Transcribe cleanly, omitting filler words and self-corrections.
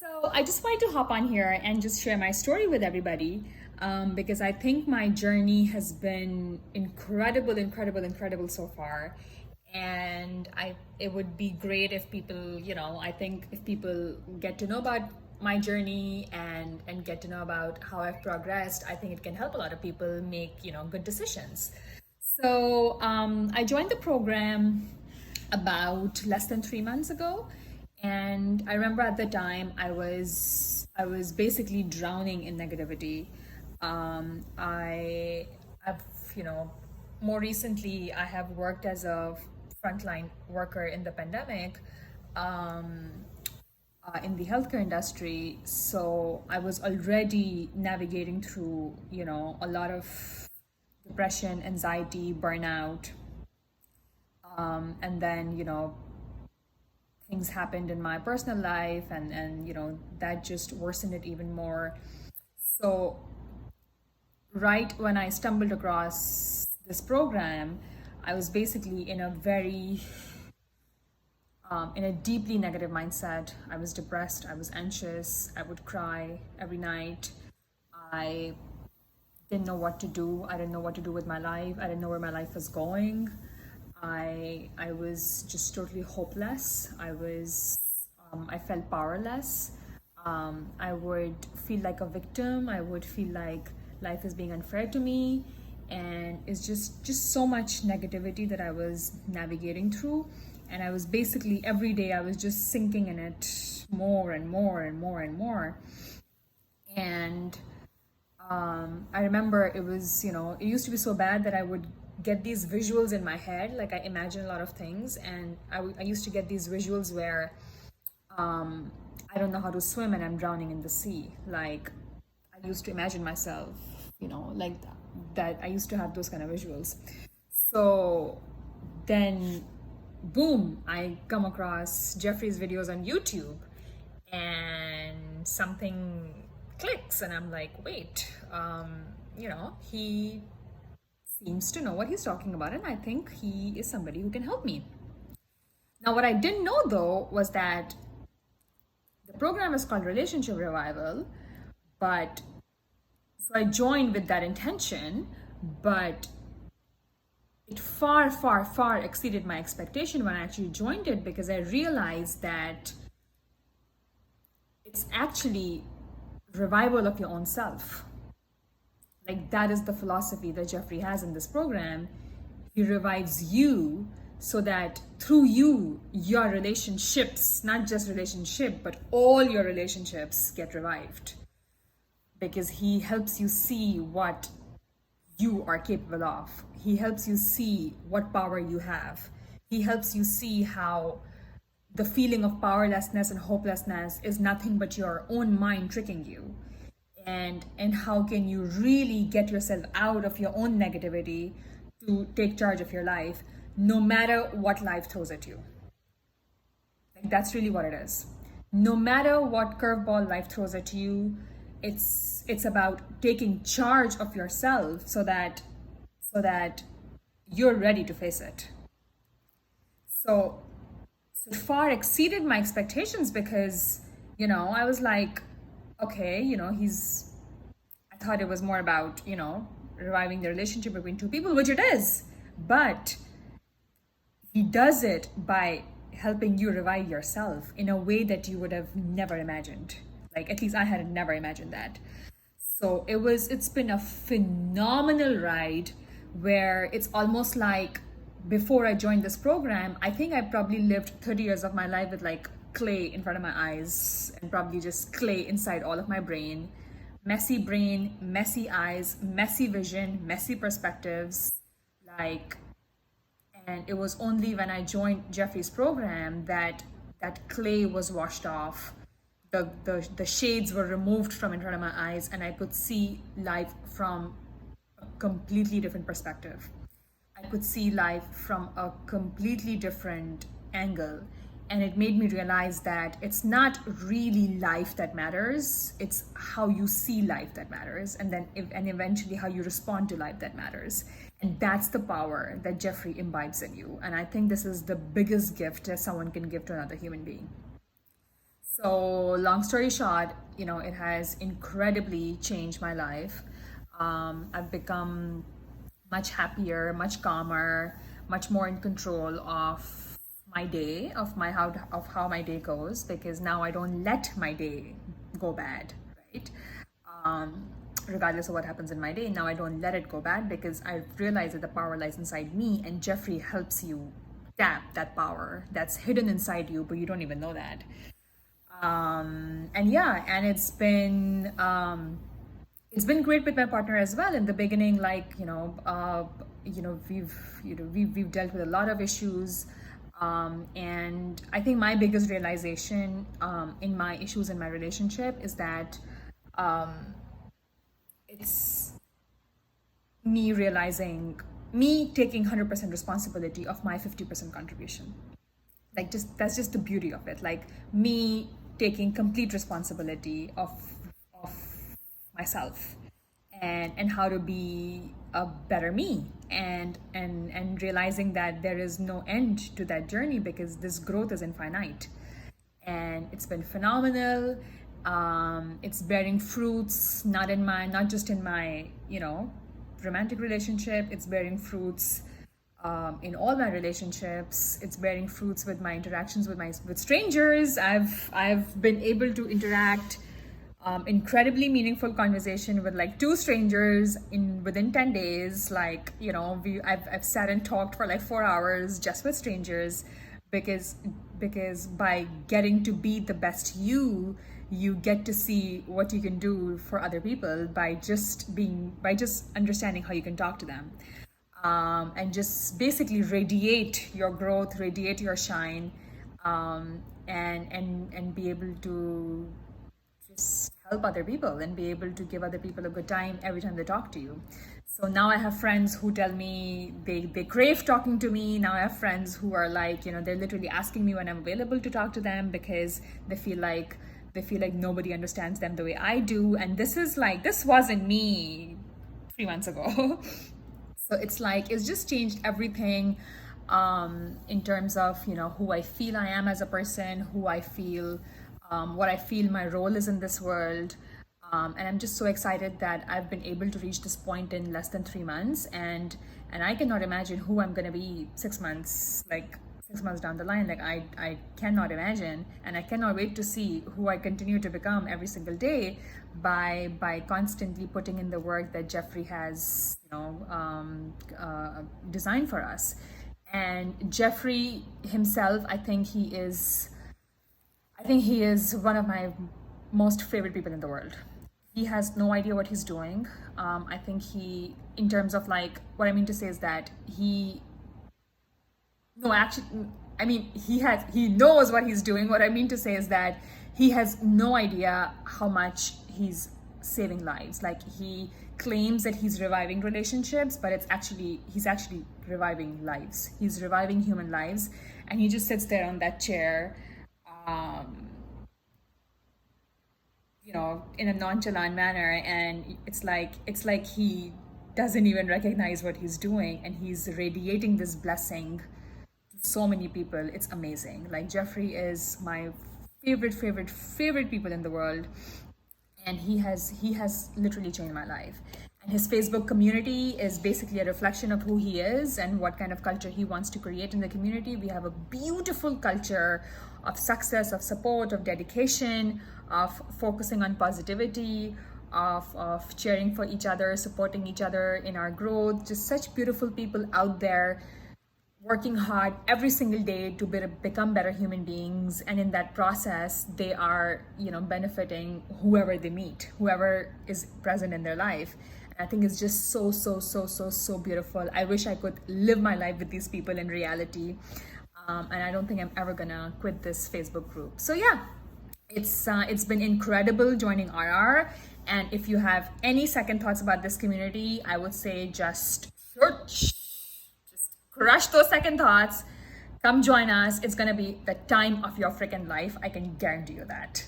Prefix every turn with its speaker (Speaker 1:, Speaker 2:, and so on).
Speaker 1: So I just wanted to hop on here and just share my story with everybody because I think my journey has been incredible so far. And it would be great if people, I think if people get to know about my journey and get to know about how I've progressed, I think it can help a lot of people make, good decisions. So I joined the program about less than 3 months ago, and I remember at the time I was basically drowning in negativity. I've more recently I have worked as a frontline worker in the pandemic. In the healthcare industry, so I was already navigating through a lot of depression, anxiety, burnout, and then things happened in my personal life, and that just worsened it even more. So right when I stumbled across this program, I was basically in a deeply negative mindset. I was depressed, I was anxious, I would cry every night. I didn't know what to do. I didn't know what to do with my life. I didn't know where my life was going. I was just totally hopeless. I felt powerless. I would feel like a victim. I would feel like life is being unfair to me, and it's just so much negativity that I was navigating through. And I was basically every day I was just sinking in it more and more and more and more. And I remember it used to be so bad that I would get these visuals in my head. Like I imagine a lot of things, and I used to get these visuals where I don't know how to swim and I'm drowning in the sea. Like I used to imagine myself, like that. I used to have those kind of visuals. So then, boom, I come across Geoffrey's videos on YouTube, and something clicks, and I'm like, wait, he seems to know what he's talking about, and I think he is somebody who can help me. Now, what I didn't know though was that the program is called Relationship Revival, but so I joined with that intention, but it far exceeded my expectation when I actually joined it, because I realized that it's actually revival of your own self. Like that is the philosophy that Geoffrey has in this program. He revives you so that through you, your relationships, not just relationship, but all your relationships get revived, because he helps you see what you are capable of. He helps you see what power you have. He helps you see how the feeling of powerlessness and hopelessness is nothing but your own mind tricking you. And how can you really get yourself out of your own negativity to take charge of your life, no matter what life throws at you. Like that's really what it is. No matter what curveball life throws at you, it's about taking charge of yourself so that you're ready to face it. So it far exceeded my expectations, because I was like, okay, I thought it was more about reviving the relationship between two people, which it is, but he does it by helping you revive yourself in a way that you would have never imagined. Like at least I had never imagined that. So it's been a phenomenal ride, where it's almost like before I joined this program, I think I probably lived 30 years of my life with like clay in front of my eyes, and probably just clay inside all of my brain. Messy brain, messy eyes, messy vision, messy perspectives. Like, and it was only when I joined Geoffrey's program that that clay was washed off. The shades were removed from in front of my eyes, and I could see life from a completely different perspective. I could see life from a completely different angle. And it made me realize that it's not really life that matters, it's how you see life that matters, and then and eventually how you respond to life that matters. And that's the power that Geoffrey imbibes in you. And I think this is the biggest gift that someone can give to another human being. So, long story short, it has incredibly changed my life. I've become much happier, much calmer, much more in control of my day, of how my day goes, because now I don't let my day go bad, right? Um, Regardless of what happens in my day, now I don't let it go bad because I realize that the power lies inside me, and Geoffrey helps you tap that power that's hidden inside you, but you don't even know that. And yeah, and it's been great with my partner as well. In the beginning, like we've dealt with a lot of issues, and I think my biggest realization in my issues in my relationship is that it's me realizing me taking 100% responsibility of my 50% contribution. Like, just that's just the beauty of it, like me taking complete responsibility of myself, and how to be a better me, and realizing that there is no end to that journey because this growth is infinite, and it's been phenomenal. It's bearing fruits, not just in my romantic relationship. It's bearing fruits in all my relationships. It's bearing fruits with my interactions with strangers. I've been able to interact incredibly meaningful conversation with like two strangers in within 10 days. Like, I've sat and talked for like 4 hours just with strangers, because by getting to be the best you get to see what you can do for other people by just understanding how you can talk to them, and just basically radiate your growth, radiate your shine, and be able to just help other people and be able to give other people a good time every time they talk to you. So now I have friends who tell me they crave talking to me. Now I have friends who are like, they're literally asking me when I'm available to talk to them, because they feel like nobody understands them the way I do. And this wasn't me 3 months ago. So it's just changed everything, in terms of who I feel I am as a person, who I feel, what I feel my role is in this world. And I'm just so excited that I've been able to reach this point in less than 3 months, and I cannot imagine who I'm gonna be 6 months, like 6 months down the line. Like, I cannot imagine, and I cannot wait to see who I continue to become every single day by constantly putting in the work that Geoffrey has designed for us. And Geoffrey himself, I think he is one of my most favorite people in the world. He has no idea what he's doing. I think in terms of like, what I mean to say is that no, actually, I mean, he knows what he's doing. What I mean to say is that he has no idea how much he's saving lives. Like, he claims that he's reviving relationships, but he's actually reviving lives. He's reviving human lives, and he just sits there on that chair, um, in a nonchalant manner, and it's like he doesn't even recognize what he's doing, and he's radiating this blessing to so many people. It's amazing. Like, Geoffrey is my favorite, favorite, favorite people in the world, and he has literally changed my life. And his Facebook community is basically a reflection of who he is and what kind of culture he wants to create in the community. We have a beautiful culture of success, of support, of dedication, of focusing on positivity, of cheering for each other, supporting each other in our growth. Just such beautiful people out there working hard every single day to become better human beings, and in that process they are benefiting whoever they meet, whoever is present in their life. And I think it's just so, so, so, so, so beautiful. I wish I could live my life with these people in reality. And I don't think I'm ever gonna quit this Facebook group. So yeah, it's been incredible joining RR. And if you have any second thoughts about this community, I would say just crush those second thoughts. Come join us. It's gonna be the time of your freaking life. I can guarantee you that.